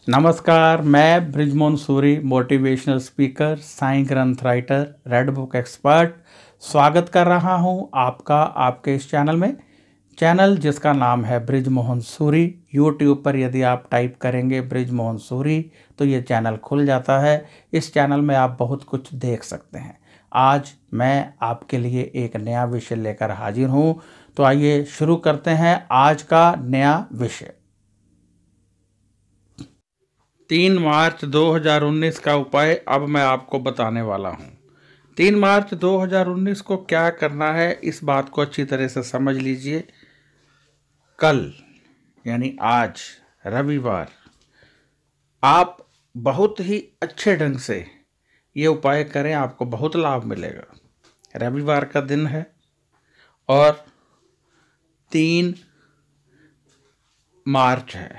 नमस्कार, मैं Brijmohan Suri, motivational speaker, Sai ग्रंथ राइटर, रेड बुक एक्सपर्ट स्वागत कर रहा हूं आपका आपके इस चैनल में। चैनल जिसका नाम है बृजमोहन सूरी। यूट्यूब पर यदि आप टाइप करेंगे बृजमोहन सूरी तो ये चैनल खुल जाता है। इस चैनल में आप बहुत कुछ देख सकते हैं। आज मैं आपके लिए एक नया विषय लेकर हाजिर हूं, तो आइए शुरू करते हैं आज का नया विषय। 3 मार्च 2019 का उपाय अब मैं आपको बताने वाला हूं। 3 मार्च 2019 को क्या करना है, इस बात को अच्छी तरह से समझ लीजिए। कल यानी आज रविवार आप बहुत ही अच्छे ढंग से ये उपाय करें, आपको बहुत लाभ मिलेगा। रविवार का दिन है और 3 मार्च है,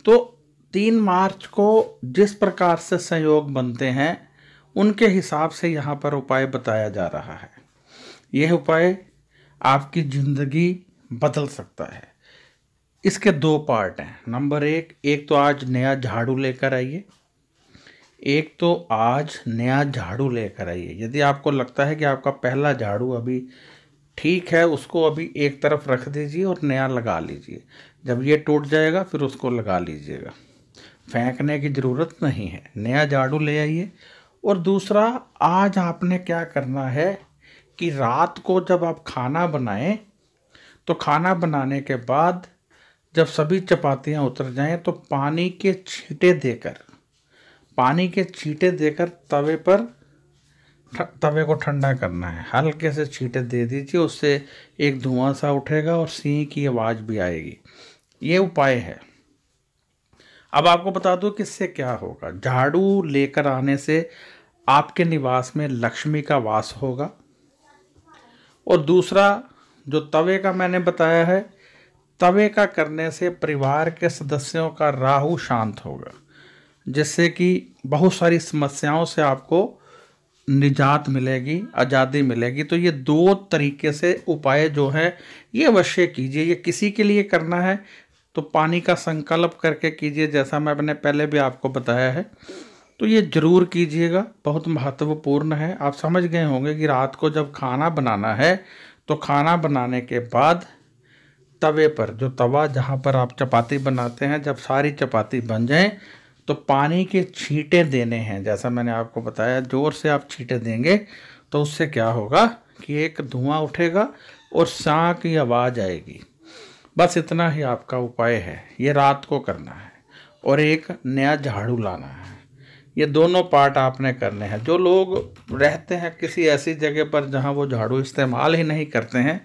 तो 3 मार्च को जिस प्रकार से संयोग बनते हैं उनके हिसाब से यहाँ पर उपाय बताया जा रहा है। यह उपाय आपकी ज़िंदगी बदल सकता है। इसके 2 पार्ट हैं। नंबर 1 तो आज नया झाड़ू लेकर आइए। यदि आपको लगता है कि आपका पहला झाड़ू अभी ठीक है, उसको अभी एक तरफ रख दीजिए और नया लगा लीजिए। जब ये टूट जाएगा फिर उसको लगा लीजिएगा, फेंकने की ज़रूरत नहीं है। नया झाड़ू ले आइए। और दूसरा, आज आपने क्या करना है कि रात को जब आप खाना बनाएं तो खाना बनाने के बाद जब सभी चपातियां उतर जाएं तो पानी के छींटे देकर तवे को ठंडा करना है। हल्के से छींटे दे दीजिए, उससे एक धुआं सा उठेगा और सी की आवाज़ भी आएगी। ये उपाय है। अब आपको बता दूं कि इससे क्या होगा। झाड़ू लेकर आने से आपके निवास में लक्ष्मी का वास होगा। और दूसरा, जो तवे का मैंने बताया है, तवे का करने से परिवार के सदस्यों का राहु शांत होगा, जिससे कि बहुत सारी समस्याओं से आपको निजात मिलेगी, आज़ादी मिलेगी। तो ये 2 तरीके से उपाय जो है ये अवश्य कीजिए। ये किसी के लिए करना है तो पानी का संकल्प करके कीजिए, जैसा मैंने पहले भी आपको बताया है। तो ये ज़रूर कीजिएगा, बहुत महत्वपूर्ण है। आप समझ गए होंगे कि रात को जब खाना बनाना है तो खाना बनाने के बाद तवे पर, जो तवा जहाँ पर आप चपाती बनाते हैं, जब सारी चपाती बन जाए तो पानी के छींटे देने हैं। जैसा मैंने आपको बताया, ज़ोर से आप छींटे देंगे तो उससे क्या होगा कि एक धुआं उठेगा और साँ की आवाज़ आएगी। बस इतना ही आपका उपाय है। ये रात को करना है और एक नया झाड़ू लाना है। ये दोनों पार्ट आपने करने हैं। जो लोग रहते हैं किसी ऐसी जगह पर जहाँ वो झाड़ू इस्तेमाल ही नहीं करते हैं,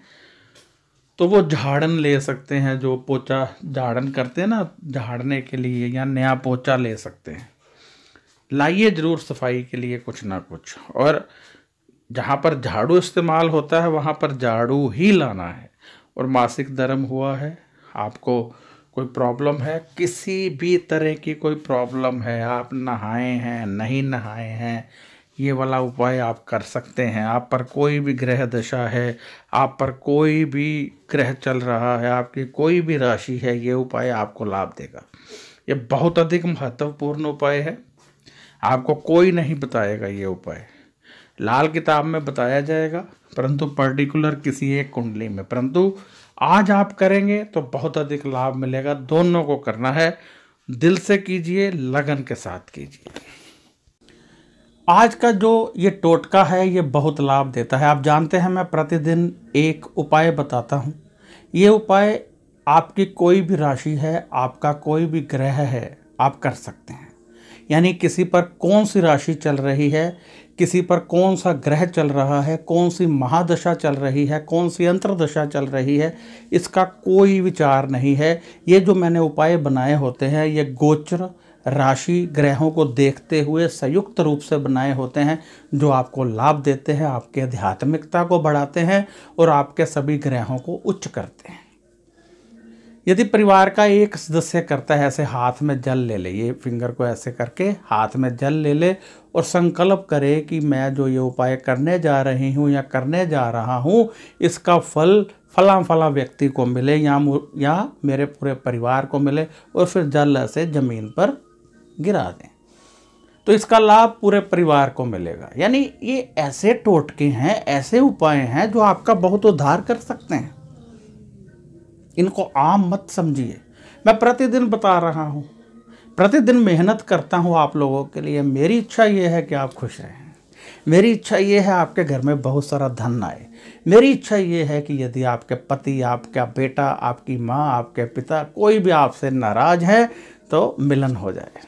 तो वो झाड़न ले सकते हैं। जो पोछा झाड़न करते हैं ना, झाड़ने के लिए, या नया पोछा ले सकते हैं। लाइए ज़रूर सफाई के लिए कुछ ना कुछ। और जहाँ पर झाड़ू इस्तेमाल होता है वहाँ पर झाड़ू ही लाना है। और मासिक धर्म हुआ है, आपको कोई प्रॉब्लम है, किसी भी तरह की कोई प्रॉब्लम है, आप नहाए हैं नहीं नहाए हैं, ये वाला उपाय आप कर सकते हैं। आप पर कोई भी ग्रह दशा है, आप पर कोई भी ग्रह चल रहा है, आपकी कोई भी राशि है, ये उपाय आपको लाभ देगा। ये बहुत अधिक महत्वपूर्ण उपाय है। आपको कोई नहीं बताएगा ये उपाय, लाल किताब में बताया जाएगा, परंतु पर्टिकुलर किसी एक कुंडली में। परंतु आज आप करेंगे तो बहुत अधिक लाभ मिलेगा। दोनों को करना है, दिल से कीजिए, लगन के साथ कीजिए। आज का जो ये टोटका है ये बहुत लाभ देता है। आप जानते हैं मैं प्रतिदिन एक उपाय बताता हूँ। ये उपाय आपकी कोई भी राशि है, आपका कोई भी ग्रह है, आप कर सकते हैं। यानी किसी पर कौन सी राशि चल रही है, किसी पर कौन सा ग्रह चल रहा है, कौन सी महादशा चल रही है, कौन सी अंतर्दशा चल रही है, इसका कोई विचार नहीं है। ये जो मैंने उपाय बनाए होते हैं ये गोचर राशि ग्रहों को देखते हुए संयुक्त रूप से बनाए होते हैं, जो आपको लाभ देते हैं, आपके आध्यात्मिकता को बढ़ाते हैं और आपके सभी ग्रहों को उच्च करते हैं। यदि परिवार का एक सदस्य करता है, ऐसे हाथ में जल ले ले, ये फिंगर को ऐसे करके हाथ में जल ले ले और संकल्प करे कि मैं जो ये उपाय करने जा रही हूँ या करने जा रहा हूँ, इसका फल फला फला व्यक्ति को मिले या मेरे पूरे परिवार को मिले। और फिर जल से ज़मीन पर गिरा दें, तो इसका लाभ पूरे परिवार को मिलेगा। यानी ये ऐसे टोटके हैं, ऐसे उपाय हैं जो आपका बहुत उद्धार कर सकते हैं। इनको आम मत समझिए। मैं प्रतिदिन बता रहा हूँ, प्रतिदिन मेहनत करता हूँ आप लोगों के लिए। मेरी इच्छा ये है कि आप खुश रहें। मेरी इच्छा ये है आपके घर में बहुत सारा धन आए। मेरी इच्छा ये है कि यदि आपके पति, आपका बेटा, आपकी माँ, आपके पिता कोई भी आपसे नाराज है तो मिलन हो जाए।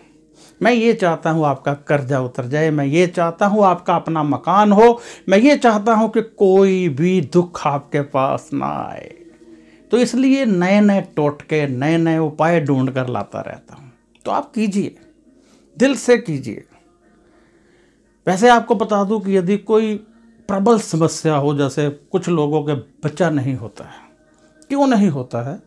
मैं ये चाहता हूँ आपका कर्जा उतर जाए। मैं ये चाहता हूँ आपका अपना मकान हो। मैं ये चाहता हूँ कि कोई भी दुख आपके पास ना आए। तो इसलिए नए नए टोटके, नए नए उपाय ढूंढ कर लाता रहता हूँ। तो आप कीजिए, दिल से कीजिए। वैसे आपको बता दूं कि यदि कोई प्रबल समस्या हो, जैसे कुछ लोगों के बच्चा नहीं होता है, क्यों नहीं होता है?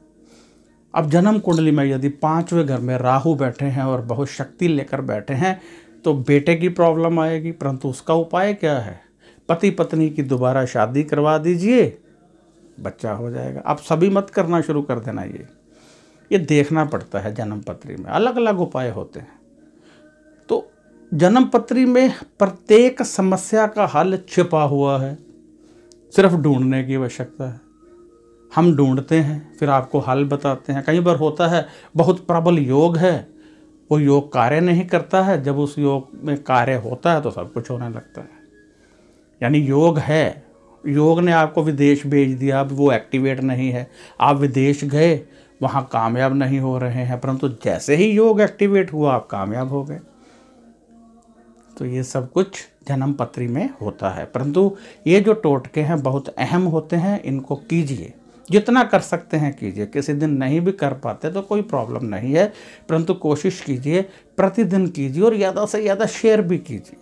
अब जन्म कुंडली में यदि 5वें घर में राहु बैठे हैं और बहुत शक्ति लेकर बैठे हैं तो बेटे की प्रॉब्लम आएगी। परंतु उसका उपाय क्या है? पति पत्नी की दोबारा शादी करवा दीजिए, बच्चा हो जाएगा। आप सभी मत करना शुरू कर देना। ये देखना पड़ता है। जन्म पत्री में अलग अलग उपाय होते हैं। तो जन्म पत्री में प्रत्येक समस्या का हल छिपा हुआ है, सिर्फ ढूंढने की आवश्यकता है। हम ढूंढते हैं, फिर आपको हल बताते हैं। कई बार होता है बहुत प्रबल योग है, वो योग कार्य नहीं करता है। जब उस योग में कार्य होता है तो सब कुछ होने लगता है। यानी योग है, योग ने आपको विदेश भेज दिया, अब वो एक्टिवेट नहीं है। आप विदेश गए, वहाँ कामयाब नहीं हो रहे हैं, परंतु जैसे ही योग एक्टिवेट हुआ आप कामयाब हो गए। तो ये सब कुछ जन्म पत्री में होता है। परंतु ये जो टोटके हैं बहुत अहम होते हैं, इनको कीजिए, जितना कर सकते हैं कीजिए। किसी दिन नहीं भी कर पाते तो कोई प्रॉब्लम नहीं है, परंतु कोशिश कीजिए, प्रतिदिन कीजिए और ज़्यादा से ज़्यादा शेयर भी कीजिए।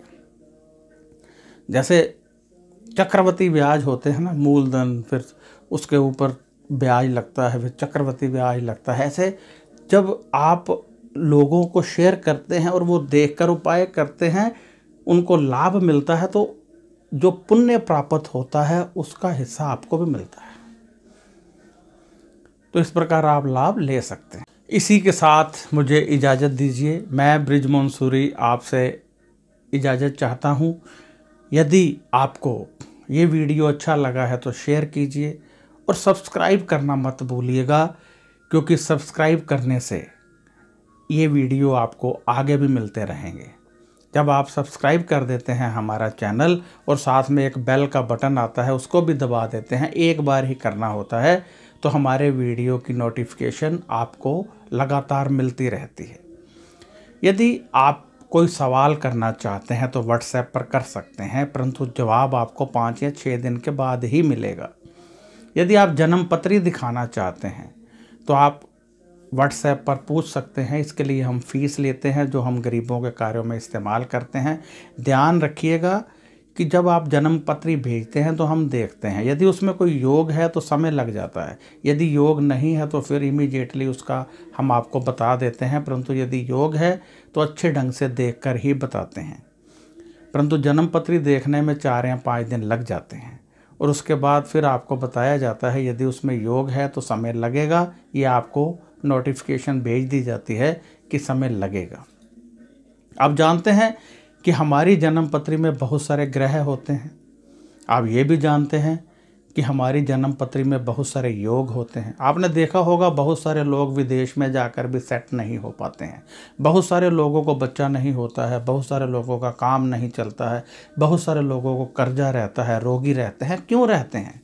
जैसे चक्रवृद्धि ब्याज होते हैं ना, मूलधन, फिर उसके ऊपर ब्याज लगता है, फिर चक्रवृद्धि ब्याज लगता है। ऐसे जब आप लोगों को शेयर करते हैं और वो देखकर उपाय करते हैं, उनको लाभ मिलता है, तो जो पुण्य प्राप्त होता है उसका हिस्सा आपको भी मिलता है। तो इस प्रकार आप लाभ ले सकते हैं। इसी के साथ मुझे इजाज़त दीजिए। मैं बृजमोहन सूरी आपसे इजाज़त चाहता हूँ। यदि आपको ये वीडियो अच्छा लगा है तो शेयर कीजिए और सब्सक्राइब करना मत भूलिएगा, क्योंकि सब्सक्राइब करने से ये वीडियो आपको आगे भी मिलते रहेंगे। जब आप सब्सक्राइब कर देते हैं हमारा चैनल और साथ में एक बेल का बटन आता है, उसको भी दबा देते हैं, एक बार ही करना होता है, तो हमारे वीडियो की नोटिफिकेशन आपको लगातार मिलती रहती है। यदि आप कोई सवाल करना चाहते हैं तो व्हाट्सएप पर कर सकते हैं, परंतु जवाब आपको 5 या 6 दिन के बाद ही मिलेगा। यदि आप जन्म पत्री दिखाना चाहते हैं तो आप व्हाट्सएप पर पूछ सकते हैं। इसके लिए हम फीस लेते हैं, जो हम गरीबों के कार्यों में इस्तेमाल करते हैं। ध्यान रखिएगा कि जब आप जन्म पत्री भेजते हैं तो हम देखते हैं, यदि उसमें कोई योग है तो समय लग जाता है, यदि योग नहीं है तो फिर इमीडिएटली उसका हम आपको बता देते हैं, परंतु यदि योग है तो अच्छे ढंग से देखकर ही बताते हैं। परंतु जन्म पत्री देखने में 4 या 5 दिन लग जाते हैं और उसके बाद फिर आपको बताया जाता है यदि उसमें योग है तो समय लगेगा, ये आपको नोटिफिकेशन भेज दी जाती है कि समय लगेगा। आप जानते हैं कि हमारी जन्म पत्री में बहुत सारे ग्रह होते हैं। आप ये भी जानते हैं कि हमारी जन्म पत्री में बहुत सारे योग होते हैं। आपने देखा होगा बहुत सारे लोग विदेश में जाकर भी सेट नहीं हो पाते हैं, बहुत सारे लोगों को बच्चा नहीं होता है, बहुत सारे लोगों का काम नहीं चलता है, बहुत सारे लोगों को कर्जा रहता है, रोगी रहते हैं। क्यों रहते हैं?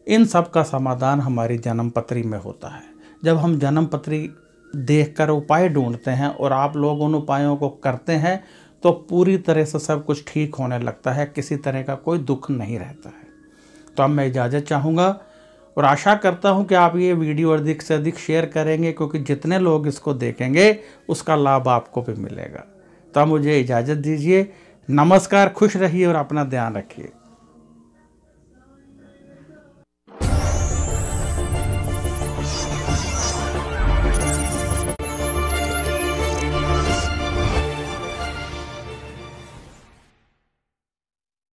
इन सब का समाधान हमारी जन्म पत्री में होता है। जब हम जन्म पत्री देखकर उपाय ढूंढते हैं और आप लोग उन उपायों को करते हैं तो पूरी तरह से सब कुछ ठीक होने लगता है, किसी तरह का कोई दुख नहीं रहता है। तो अब मैं इजाज़त चाहूँगा और आशा करता हूँ कि आप ये वीडियो अधिक से अधिक शेयर करेंगे, क्योंकि जितने लोग इसको देखेंगे उसका लाभ आपको भी मिलेगा। तो अब मुझे इजाज़त दीजिए। नमस्कार, खुश रहिए और अपना ध्यान रखिए।